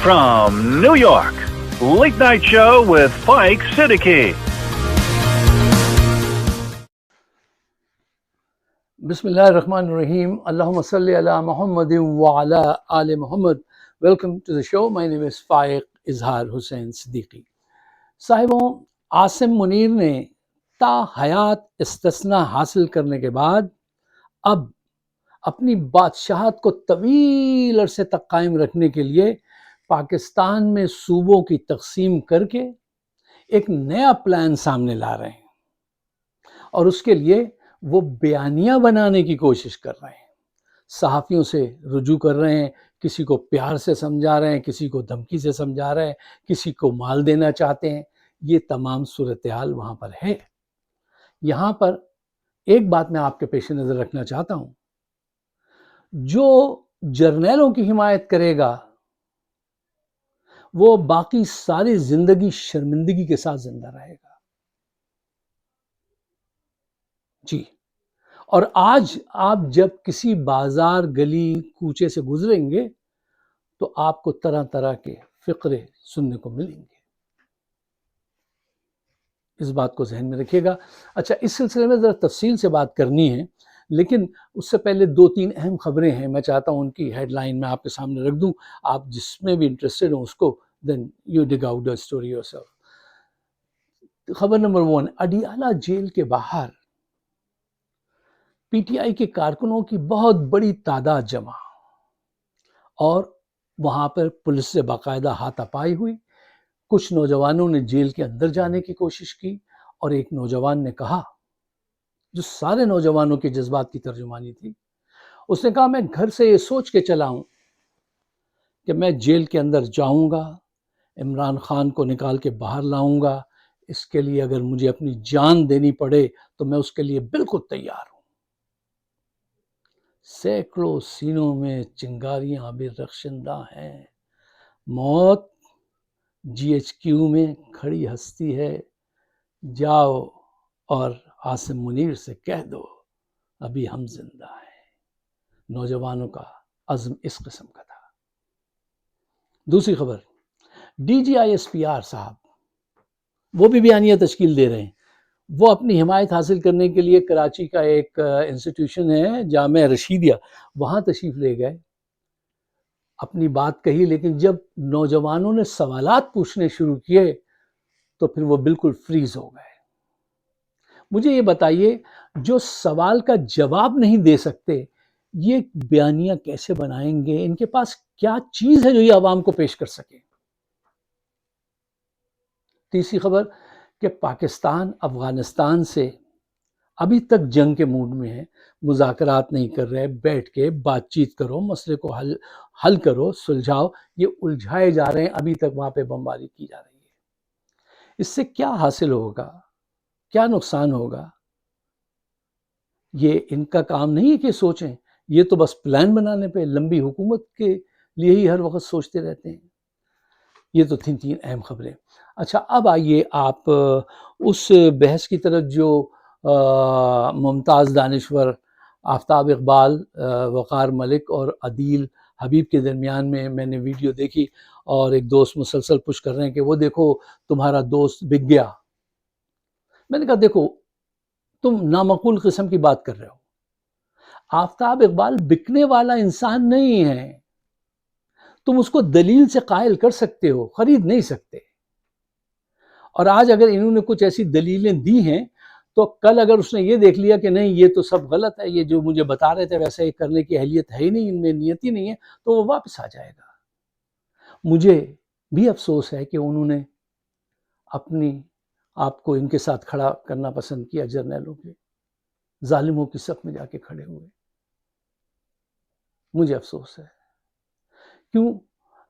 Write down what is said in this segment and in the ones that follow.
From New York, Late Night Show with Spike Siddiqui. Bismillahirrahmanirrahim. Allahumma salli ala Muhammadin wa ala ali Muhammad. Welcome to the show. My name is Faiq Izhar Hussain Siddiqui. صاحبوں، Asim Munir نے تا حیات استثناء حاصل کرنے کے بعد اب اپنی بادشاہت کو طویل عرصے تک قائم رکھنے کے لیے پاکستان میں صوبوں کی تقسیم کر کے ایک نیا پلان سامنے لا رہے ہیں، اور اس کے لیے وہ بیانیہ بنانے کی کوشش کر رہے ہیں، صحافیوں سے رجوع کر رہے ہیں، کسی کو پیار سے سمجھا رہے ہیں، کسی کو دھمکی سے سمجھا رہے ہیں، کسی کو مال دینا چاہتے ہیں۔ یہ تمام صورتحال وہاں پر ہے۔ یہاں پر ایک بات میں آپ کے پیش نظر رکھنا چاہتا ہوں، جو جرنیلوں کی حمایت کرے گا وہ باقی ساری زندگی شرمندگی کے ساتھ زندہ رہے گا۔ جی، اور آج آپ جب کسی بازار گلی کوچے سے گزریں گے تو آپ کو طرح طرح کے فقرے سننے کو ملیں گے۔ اس بات کو ذہن میں رکھیے گا۔ اچھا، اس سلسلے میں ذرا تفصیل سے بات کرنی ہے، لیکن اس سے پہلے دو تین اہم خبریں ہیں، میں چاہتا ہوں ان کی ہیڈ لائن میں آپ کے سامنے رکھ دوں، آپ جس میں بھی انٹرسٹڈ ہوں اس کو then you dig out the story yourself۔ خبر نمبر 1، اڈیالہ جیل کے باہر پی ٹی آئی کے کارکنوں کی بہت بڑی تعداد جمع، اور وہاں پر پولیس سے باقاعدہ ہاتھا پائی ہوئی۔ کچھ نوجوانوں نے جیل کے اندر جانے کی کوشش کی، اور ایک نوجوان نے کہا، جو سارے نوجوانوں کے جذبات کی ترجمانی تھی، اس نے کہا، میں گھر سے یہ سوچ کے چلا ہوں کہ میں جیل کے اندر جاؤں گا، عمران خان کو نکال کے باہر لاؤں گا، اس کے لیے اگر مجھے اپنی جان دینی پڑے تو میں اس کے لیے بالکل تیار ہوں۔ سینکڑوں سینوں میں چنگاریاں ابھی رخشندہ ہیں، موت جی ایچ کیو میں کھڑی ہستی ہے، جاؤ اور عاصم منیر سے کہہ دو ابھی ہم زندہ ہیں۔ نوجوانوں کا عزم اس قسم کا تھا۔ دوسری خبر، D G I S P R صاحب وہ بھی بیانیہ تشکیل دے رہے ہیں۔ وہ اپنی حمایت حاصل کرنے کے لیے کراچی کا ایک انسٹیٹیوشن ہے، جامعہ رشیدیہ، وہاں تشریف لے گئے، اپنی بات کہی، لیکن جب نوجوانوں نے سوالات پوچھنے شروع کیے تو پھر وہ بالکل فریز ہو گئے۔ مجھے یہ بتائیے، جو سوال کا جواب نہیں دے سکتے، یہ بیانیہ کیسے بنائیں گے؟ ان کے پاس کیا چیز ہے جو یہ عوام کو پیش کر سکے؟ تیسری خبر کہ پاکستان افغانستان سے ابھی تک جنگ کے موڈ میں ہے، مذاکرات نہیں کر رہے، بیٹھ کے بات چیت کرو، مسئلے کو حل کرو، سلجھاؤ، یہ الجھائے جا رہے ہیں، ابھی تک وہاں پہ بمباری کی جا رہی ہے۔ اس سے کیا حاصل ہوگا، کیا نقصان ہوگا؟ یہ ان کا کام نہیں ہے کہ سوچیں، یہ تو بس پلان بنانے پہ، لمبی حکومت کے لیے ہی ہر وقت سوچتے رہتے ہیں۔ یہ تو تین اہم خبریں۔ اچھا، اب آئیے آپ اس بحث کی طرف جو ممتاز دانشور آفتاب اقبال، وقار ملک اور عدیل حبیب کے درمیان میں نے ویڈیو دیکھی، اور ایک دوست مسلسل پش کر رہے ہیں کہ وہ دیکھو تمہارا دوست بک گیا۔ میں نے کہا، دیکھو تم نامعقول قسم کی بات کر رہے ہو، آفتاب اقبال بکنے والا انسان نہیں ہے، تم اس کو دلیل سے قائل کر سکتے ہو، خرید نہیں سکتے۔ اور آج اگر انہوں نے کچھ ایسی دلیلیں دی ہیں تو کل اگر اس نے یہ دیکھ لیا کہ نہیں یہ تو سب غلط ہے، یہ جو مجھے بتا رہے تھے ویسے ہی کرنے کی اہلیت ہے ہی نہیں، ان میں نیت ہی نہیں ہے، تو وہ واپس آ جائے گا۔ مجھے بھی افسوس ہے کہ انہوں نے اپنی آپ کو ان کے ساتھ کھڑا کرنا پسند کیا، جرنیلوں کے، ظالموں کی صف میں جا کے کھڑے ہوئے۔ مجھے افسوس ہے، کیوں؟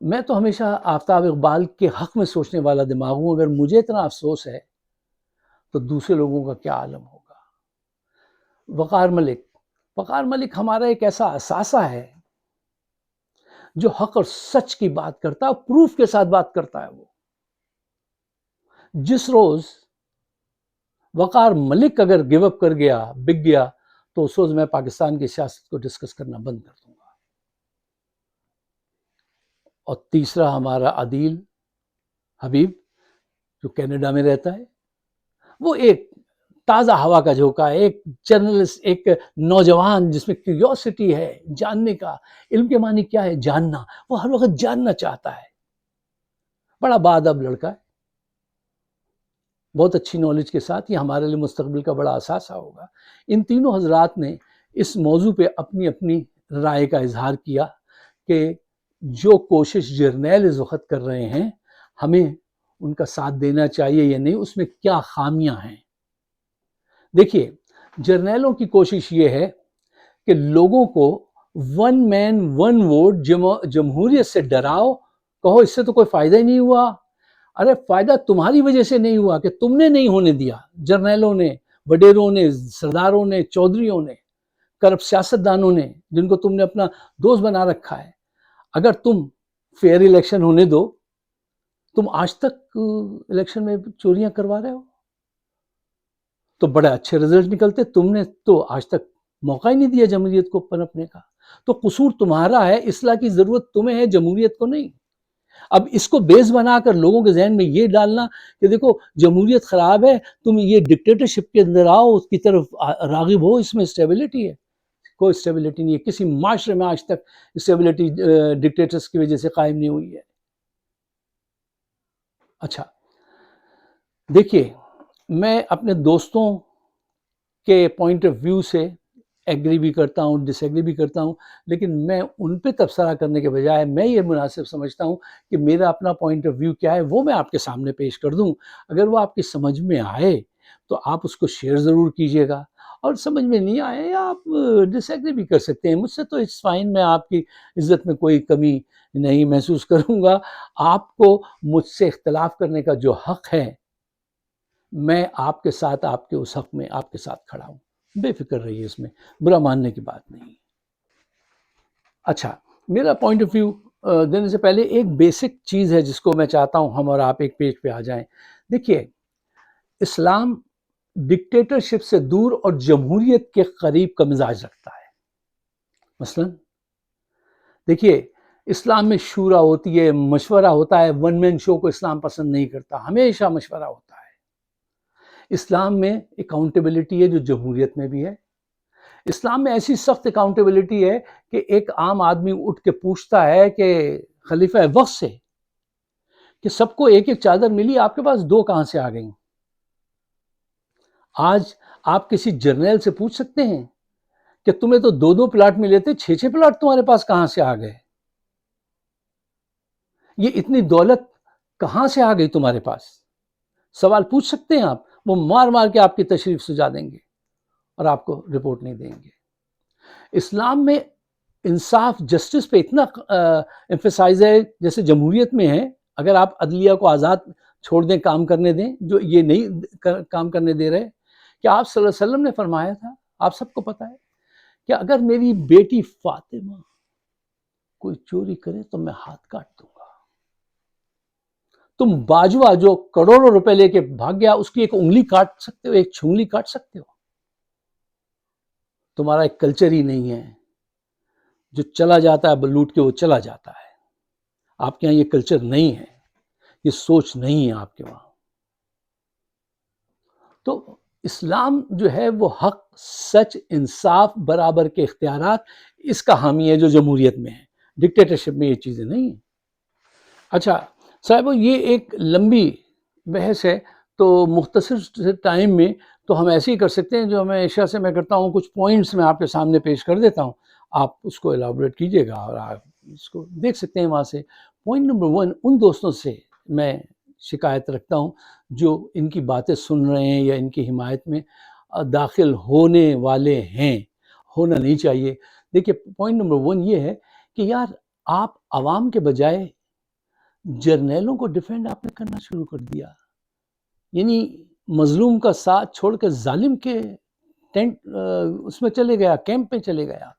میں تو ہمیشہ آفتاب اقبال کے حق میں سوچنے والا دماغ ہوں، اگر مجھے اتنا افسوس ہے تو دوسرے لوگوں کا کیا عالم ہوگا۔ وقار ملک ہمارا ایک ایسا اثاثہ ہے جو حق اور سچ کی بات کرتا ہے، پروف کے ساتھ بات کرتا ہے۔ وہ جس روز وقار ملک اگر گیو اپ کر گیا، بک گیا، تو اس روز میں پاکستان کی سیاست کو ڈسکس کرنا بند کر دوں گا۔ اور تیسرا ہمارا عدیل حبیب جو کینیڈا میں رہتا ہے. وہ ایک تازہ ہوا کا جھونکا ہے, ایک جرنلسٹ, ایک نوجوان جس میں کیوریوسٹی ہے جاننے کا. علم کے معنی کیا ہے؟ جاننا. وہ ہر وقت جاننا چاہتا ہے. بڑا باادب لڑکا ہے, بہت اچھی نالج کے ساتھ. یہ ہمارے لیے مستقبل کا بڑا اثاثہ ہوگا. ان تینوں حضرات نے اس موضوع پہ اپنی اپنی رائے کا اظہار کیا کہ جو کوشش جرنیل اس وقت کر رہے ہیں ہمیں ان کا ساتھ دینا چاہیے یا نہیں, اس میں کیا خامیاں ہیں. دیکھیے, جرنیلوں کی کوشش یہ ہے کہ لوگوں کو ون مین ون ووٹ جمہوریت سے ڈراؤ, کہو اس سے تو کوئی فائدہ ہی نہیں ہوا. ارے فائدہ تمہاری وجہ سے نہیں ہوا کہ تم نے نہیں ہونے دیا. جرنیلوں نے, وڈیروں نے, سرداروں نے, چودھریوں نے, کرپٹ سیاستدانوں نے, جن کو تم نے اپنا دوست بنا رکھا ہے. اگر تم فیئر الیکشن ہونے دو, تم آج تک الیکشن میں چوریاں کروا رہے ہو تو بڑے اچھے رزلٹ نکلتے. تم نے تو آج تک موقع ہی نہیں دیا جمہوریت کو پنپنے کا. تو قصور تمہارا ہے, اصلاح کی ضرورت تمہیں ہے, جمہوریت کو نہیں. اب اس کو بیس بنا کر لوگوں کے ذہن میں یہ ڈالنا کہ دیکھو جمہوریت خراب ہے, تم یہ ڈکٹیٹرشپ کے اندر آؤ, اس کی طرف راغب ہو, اس میں اسٹیبلٹی ہے. کوئی اسٹیبلٹی نہیں ہے. کسی معاشرے میں آج تک اسٹیبلٹی ڈکٹیٹرز کی وجہ سے قائم نہیں ہوئی ہے. اچھا دیکھیے, میں اپنے دوستوں کے پوائنٹ آف ویو سے ایگری بھی کرتا ہوں, ڈس ایگری بھی کرتا ہوں, لیکن میں ان پہ تبصرہ کرنے کے بجائے میں یہ مناسب سمجھتا ہوں کہ میرا اپنا پوائنٹ آف ویو کیا ہے وہ میں آپ کے سامنے پیش کر دوں. اگر وہ آپ کی سمجھ میں آئے تو آپ اس کو شیئر ضرور کیجیے گا, اور سمجھ میں نہیں آئے آپ ڈس ایگری بھی کر سکتے ہیں مجھ سے. تو اٹس فائن, میں آپ کی عزت میں کوئی کمی نہیں محسوس کروں گا. آپ کو مجھ سے اختلاف کرنے کا جو حق ہے, میں آپ کے ساتھ, آپ کے اس حق میں آپ کے ساتھ کھڑا ہوں. بے فکر رہیے, اس میں برا ماننے کی بات نہیں. اچھا, میرا پوائنٹ آف ویو دینے سے پہلے ایک بیسک چیز ہے جس کو میں چاہتا ہوں ہم اور آپ ایک پیج پہ آ جائیں. دیکھیے, اسلام ڈکٹیٹرشپ سے دور اور جمہوریت کے قریب کا مزاج رکھتا ہے. مثلا دیکھیے, اسلام میں شورا ہوتی ہے, مشورہ ہوتا ہے. ون مین شو کو اسلام پسند نہیں کرتا, ہمیشہ مشورہ ہوتا ہے. اسلام میں اکاؤنٹیبلٹی ہے جو جمہوریت میں بھی ہے. اسلام میں ایسی سخت اکاؤنٹیبلٹی ہے کہ ایک عام آدمی اٹھ کے پوچھتا ہے کہ خلیفہ وقت سے کہ سب کو ایک ایک چادر ملی, آپ کے پاس دو کہاں سے آ گئیں؟ آج آپ کسی جرنیل سے پوچھ سکتے ہیں کہ تمہیں تو دو دو پلاٹ ملے تھے, 6 پلاٹ تمہارے پاس کہاں سے آ گئے؟ یہ اتنی دولت کہاں سے آ گئی تمہارے پاس؟ سوال پوچھ سکتے ہیں آپ. وہ مار مار کے آپ کی تشریف سجا دیں گے اور آپ کو رپورٹ نہیں دیں گے. اسلام میں انصاف, جسٹس پہ اتنا ایمفیسائز ہے جیسے جمہوریت میں ہے. اگر آپ عدلیہ کو آزاد چھوڑ دیں, کام کرنے دیں, جو یہ نہیں کام کرنے دے رہے. کہ آپ صلی اللہ علیہ وسلم نے فرمایا تھا, آپ سب کو پتا ہے, کہ اگر میری بیٹی فاطمہ کوئی چوری کرے تو میں ہاتھ کاٹ دوں گا. تم باجوا جو کروڑوں روپے لے کے بھاگ گیا, اس کی ایک انگلی کاٹ سکتے ہو, ایک چھنگلی کاٹ سکتے ہو؟ تمہارا ایک کلچر ہی نہیں ہے. جو چلا جاتا ہے لوٹ کے وہ چلا جاتا ہے. آپ کے یہاں یہ کلچر نہیں ہے, یہ سوچ نہیں ہے آپ کے وہاں. تو اسلام جو ہے وہ حق, سچ, انصاف, برابر کے اختیارات, اس کا حامی ہے جو جمہوریت میں ہے. ڈکٹیٹرشپ میں یہ چیزیں نہیں ہیں. اچھا صاحبو, یہ ایک لمبی بحث ہے, تو مختصر ٹائم میں تو ہم ایسے ہی کر سکتے ہیں جو ہمیشہ سے میں کرتا ہوں. کچھ پوائنٹس میں آپ کے سامنے پیش کر دیتا ہوں, آپ اس کو ایلابریٹ کیجیے گا اور آپ اس کو دیکھ سکتے ہیں وہاں سے. پوائنٹ نمبر 1, ان دوستوں سے میں شکایت رکھتا ہوں جو ان کی باتیں سن رہے ہیں یا ان کی حمایت میں داخل ہونے والے ہیں. ہونا نہیں چاہیے. دیکھیے, پوائنٹ نمبر 1 یہ ہے کہ یار آپ عوام کے بجائے جرنیلوں کو ڈیفینڈ آپ نے کرنا شروع کر دیا. یعنی مظلوم کا ساتھ چھوڑ کے ظالم کے ٹینٹ اس میں چلے گیا, کیمپ میں چلے گیا.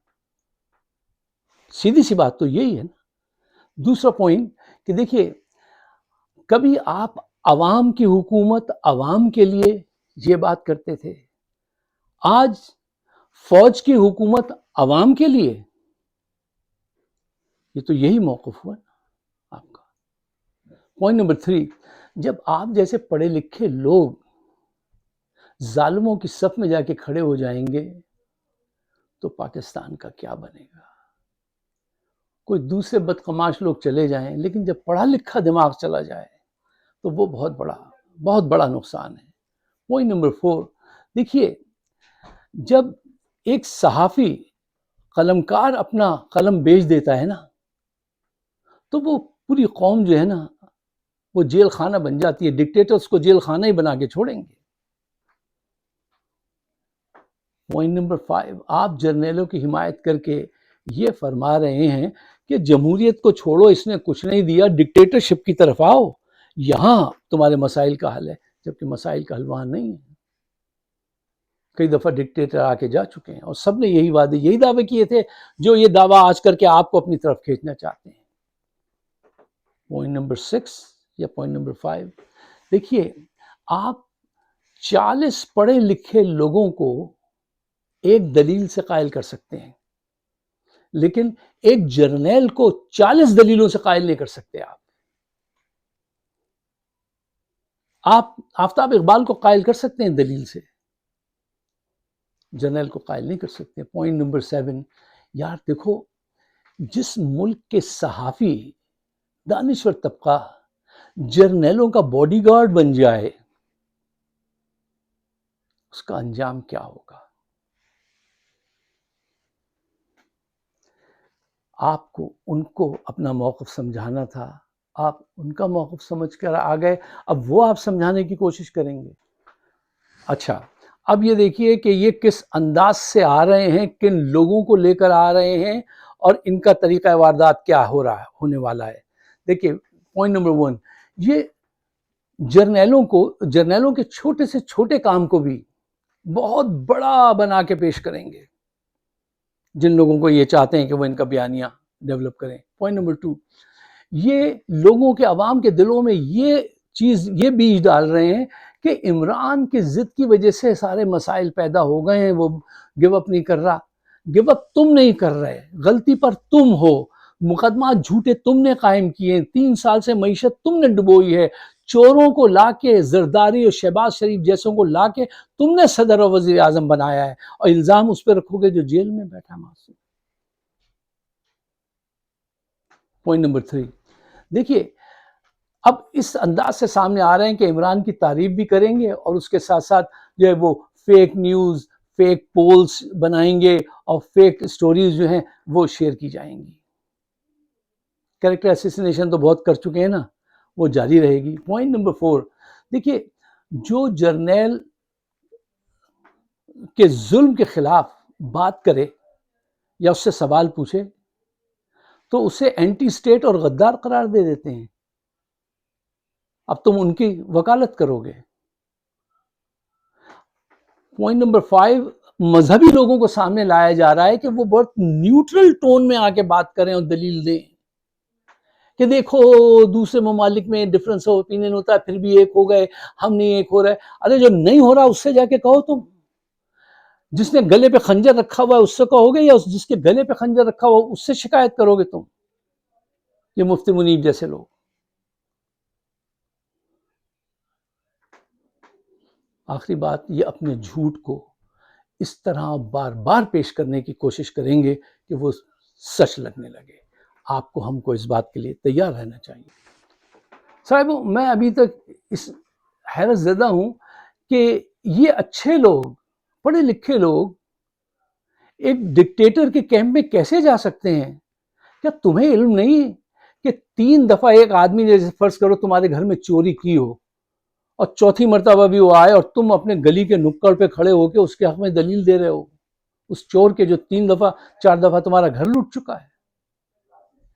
سیدھی سی بات تو یہی ہے نا. دوسرا پوائنٹ کہ دیکھیے, کبھی آپ عوام کی حکومت عوام کے لیے یہ بات کرتے تھے, آج فوج کی حکومت عوام کے لیے. یہ تو یہی موقف ہوا نا. پوائنٹ نمبر 3، جب آپ جیسے پڑھے لکھے لوگ ظالموں کی صف میں جا کے کھڑے ہو جائیں گے تو پاکستان کا کیا بنے گا؟ کوئی دوسرے بدقماش لوگ چلے جائیں، لیکن جب پڑھا لکھا دماغ چلا جائے تو وہ بہت بڑا نقصان ہے۔ پوائنٹ نمبر 4، دیکھیے جب ایک صحافی قلمکار اپنا قلم بیچ دیتا ہے نا تو وہ پوری قوم جو ہے نا وہ جیل خانہ بن جاتی ہے، ڈکٹیٹرز کو جیل خانہ ہی بنا کے چھوڑیں گے۔ پوائنٹ نمبر 5، آپ جرنیلوں کی حمایت کر کے یہ فرما رہے ہیں کہ جمہوریت کو چھوڑو، اس نے کچھ نہیں دیا، ڈکٹیٹرشپ کی طرف آؤ، یہاں تمہارے مسائل کا حل ہے، جبکہ مسائل کا حل وہاں نہیں ہے۔ کئی دفعہ ڈکٹیٹر آ کے جا چکے ہیں اور سب نے یہی دعوے کیے تھے جو یہ دعویٰ آج کر کے آپ کو اپنی طرف کھینچنا چاہتے ہیں۔ پوائنٹ نمبر 6 یا پوائنٹ نمبر 5، دیکھیے آپ 40 پڑھے لکھے لوگوں کو ایک دلیل سے قائل کر سکتے ہیں، لیکن ایک جرنیل کو 40 دلیلوں سے قائل نہیں کر سکتے۔ آپ آفتاب اقبال کو قائل کر سکتے ہیں دلیل سے، جرنیل کو قائل نہیں کر سکتے۔ پوائنٹ نمبر 7، یار دیکھو جس ملک کے صحافی دانشور طبقہ جرنیلوں کا باڈی گارڈ بن جائے اس کا انجام کیا ہوگا؟ آپ کو ان کو اپنا موقف سمجھانا تھا، آپ ان کا موقف سمجھ کر آ گئے، اب وہ آپ سمجھانے کی کوشش کریں گے۔ اچھا اب یہ دیکھیے کہ یہ کس انداز سے آ رہے ہیں، کن لوگوں کو لے کر آ رہے ہیں اور ان کا طریقہ واردات کیا ہونے والا ہے۔ دیکھیے پوائنٹ نمبر 1، یہ جرنیلوں کے چھوٹے سے چھوٹے کام کو بھی بہت بڑا بنا کے پیش کریں گے، جن لوگوں کو یہ چاہتے ہیں کہ وہ ان کا بیانیہ ڈیولپ کریں۔ پوائنٹ نمبر 2، یہ لوگوں کے عوام کے دلوں میں یہ بیج ڈال رہے ہیں کہ عمران کی ضد کی وجہ سے سارے مسائل پیدا ہو گئے ہیں، وہ گیو اپ نہیں کر رہا۔ گیو اپ تم نہیں کر رہے، غلطی پر تم ہو، مقدمات جھوٹے تم نے قائم کیے، 3 سال سے معیشت تم نے ڈبوئی ہے، چوروں کو لا کے، زرداری اور شہباز شریف جیسوں کو لا کے تم نے صدر و وزیر اعظم بنایا ہے، اور الزام اس پہ رکھو گے جو جیل میں بیٹھا معصوم۔ پوائنٹ نمبر 3، دیکھیے اب اس انداز سے سامنے آ رہے ہیں کہ عمران کی تعریف بھی کریں گے اور اس کے ساتھ ساتھ جو ہے وہ فیک نیوز، فیک پولز بنائیں گے اور فیک سٹوریز جو ہیں وہ شیئر کی جائیں گی۔ کریکٹر اسیسینیشن تو بہت کر چکے ہیں نا، وہ جاری رہے گی۔ پوائنٹ نمبر 4، دیکھیے جو جرنیل کے ظلم کے خلاف بات کرے یا اس سے سوال پوچھے تو اسے اینٹی اسٹیٹ اور غدار قرار دے دیتے ہیں۔ اب تم ان کی وکالت کرو گے۔ پوائنٹ نمبر 5، مذہبی لوگوں کو سامنے لایا جا رہا ہے کہ وہ بہت نیوٹرل ٹون میں آ کے بات کریں اور دلیل دیں کہ دیکھو دوسرے ممالک میں ڈفرنس آف اوپینین ہوتا ہے، پھر بھی ایک ہو گئے، ہم نہیں ایک ہو رہے۔ ارے جو نہیں ہو رہا اس سے جا کے کہو، تم جس نے گلے پہ خنجر رکھا ہوا ہے اس سے کہو گے، یا جس کے گلے پہ خنجر رکھا ہوا اس سے شکایت کرو گے تم؟ یہ مفتی منیب جیسے لوگ۔ آخری بات، یہ اپنے جھوٹ کو اس طرح بار بار پیش کرنے کی کوشش کریں گے کہ وہ سچ لگنے لگے۔ آپ کو ہم کو اس بات کے لیے تیار رہنا چاہیے۔ صاحبوں میں ابھی تک اس حیرت زدہ ہوں کہ یہ اچھے لوگ، پڑھے لکھے لوگ ایک ڈکٹیٹر کے کیمپ میں کیسے جا سکتے ہیں؟ کیا تمہیں علم نہیں کہ 3 دفعہ ایک آدمی نے فرض کرو تمہارے گھر میں چوری کی ہو اور چوتھی مرتبہ بھی وہ آئے اور تم اپنے گلی کے نکڑ پہ کھڑے ہو کے اس کے حق میں دلیل دے رہے ہو، اس چور کے جو 3 دفعہ 4 دفعہ تمہارا گھر لوٹ چکا ہے؟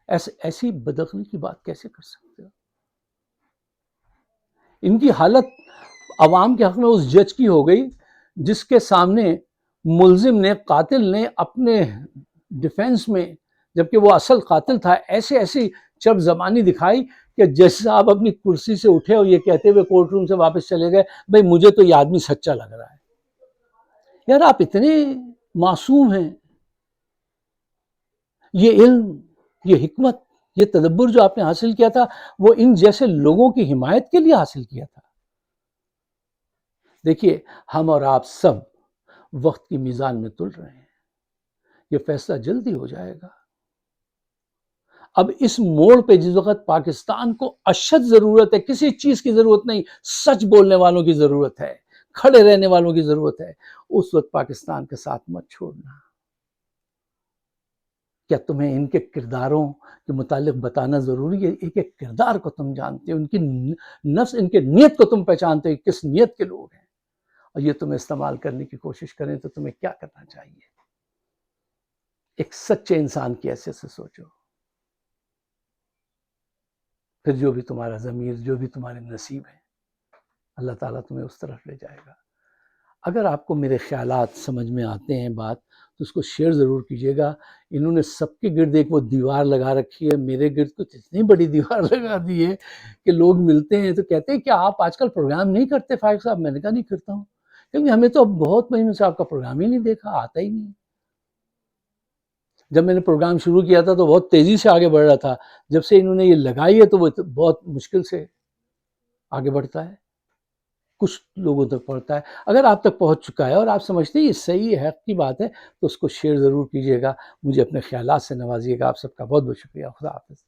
ایسی بدعقلی کی بات کیسے کر سکتے ہو؟ ان کی حالت عوام کے حق میں اس جج کی ہو گئی جس کے سامنے ملزم نے، قاتل نے اپنے ڈیفینس میں، جبکہ وہ اصل قاتل تھا، ایسی چب زبانی دکھائی کہ جج صاحب اپنی کرسی سے اٹھے اور یہ کہتے ہوئے کورٹ روم سے واپس چلے گئے، بھئی مجھے تو یہ آدمی سچا لگ رہا ہے۔ یار آپ اتنے معصوم ہیں، یہ علم، یہ حکمت یہ تدبر جو آپ نے حاصل کیا تھا وہ ان جیسے لوگوں کی حمایت کے لیے حاصل کیا تھا. دیکھیے ہم اور آپ سب وقت کی میزان میں تل رہے ہیں. یہ فیصلہ جلدی ہو جائے گا. اب اس موڑ پہ جس وقت پاکستان کو اشد ضرورت ہے، کسی چیز کی ضرورت نہیں، سچ بولنے والوں کی ضرورت ہے، کھڑے رہنے والوں کی ضرورت ہے، اس وقت پاکستان کے ساتھ مت چھوڑنا. کیا تمہیں ان کے کرداروں کے متعلق بتانا ضروری ہے؟ ایک ایک کردار کو تم جانتے ہو، ان کی نفس، ان کے نیت کو تم پہچانتے ہو، کس نیت کے لوگ ہیں، اور یہ تمہیں استعمال کرنے کی کوشش کریں تو تمہیں کیا کرنا چاہیے؟ ایک سچے انسان کی حیثیت سے سوچو. پھر جو بھی تمہارا ضمیر، جو بھی تمہارے نصیب ہے، اللہ تعالیٰ تمہیں اس طرف لے جائے گا. اگر آپ کو میرے خیالات سمجھ میں آتے ہیں بات تو اس کو شیئر ضرور کیجیے گا. انہوں نے سب کے گرد ایک وہ دیوار لگا رکھی ہے، میرے گرد کچھ اتنی بڑی دیوار لگا دی ہے کہ لوگ ملتے ہیں تو کہتے ہیں کہ آپ آج کل پروگرام نہیں کرتے فائق صاحب. میں نے کہا نہیں کرتا ہوں، کیونکہ ہمیں تو اب بہت مہینے سے آپ کا پروگرام ہی نہیں دیکھا، آتا ہی نہیں. جب میں نے پروگرام شروع کیا تھا تو بہت تیزی سے آگے بڑھ رہا تھا، جب سے انہوں نے یہ لگائی ہے تو وہ بہت مشکل سے آگے بڑھتا ہے، کچھ لوگوں تک پہنچتا ہے. اگر آپ تک پہنچ چکا ہے اور آپ سمجھتے ہیں یہ صحیح ہے، حق کی بات ہے، تو اس کو شیئر ضرور کیجیے گا. مجھے اپنے خیالات سے نوازیے گا. آپ سب کا بہت بہت شکریہ. خدا حافظ.